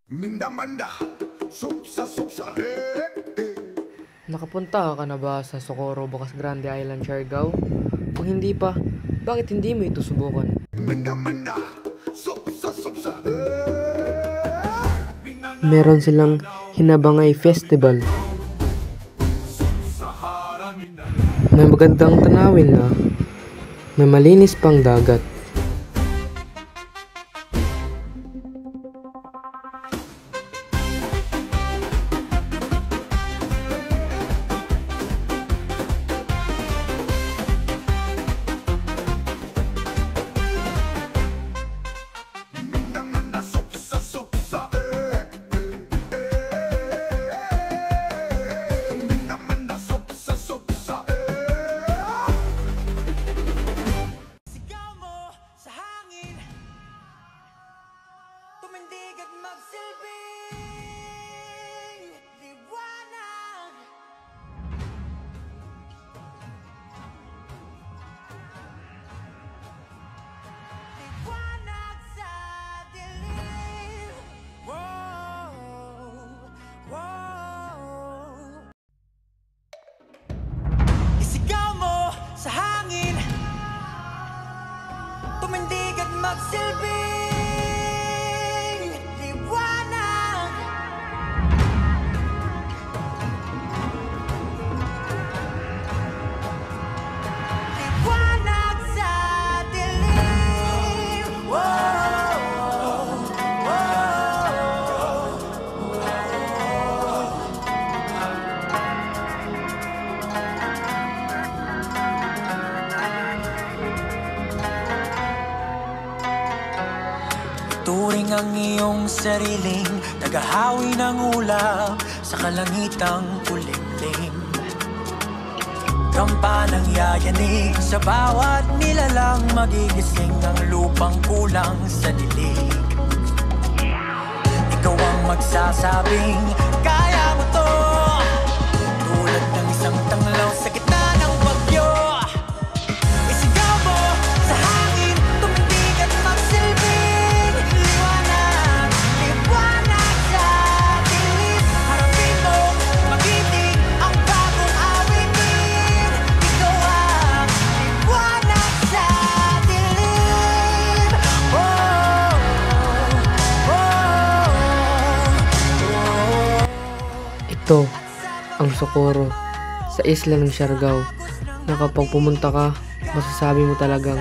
Mindamanda, suksa, Nakapunta ka na ba sa Socorro, Bocas Grande Island, Siargao? Kung hindi pa, bakit hindi mo ito subukan? Mindamanda, suksa, Meron silang Hinabangay Festival. May magandang tanawin na may malinis pang dagat. Mindamanda, suksa, Mindamanda, suksa, Sigaw mo sa hangin, tumindig at magsilbing liwanag. Liwanag sa dilim. Wow, wow. Isigaw mo sa hangin, tumindig at magsilbing liwanag. Liwanag sa dilim. Wow, wow. Turing ang iyong sariling tagahawi ng ulap sa kalangitang kulimlim. Kampanang yayanig sa bawat nilalang, magigising ang lupang kulang sa dilig. Ikaw ang magsasabing kaya mo to, tulad ng isang tanglaw sa gitna ng bagyo. Isigaw mo sa hangin, tumindig at magsilbing liwanag. Liwanag sa dilim. Harapin mo, magiting ang bagong awitin. Ikaw ang liwanag sa dilim. Oh, oh, oh. Ito ang Socorro sa isla ng Siargao, na kapag pumunta ka, masasabi mo talagang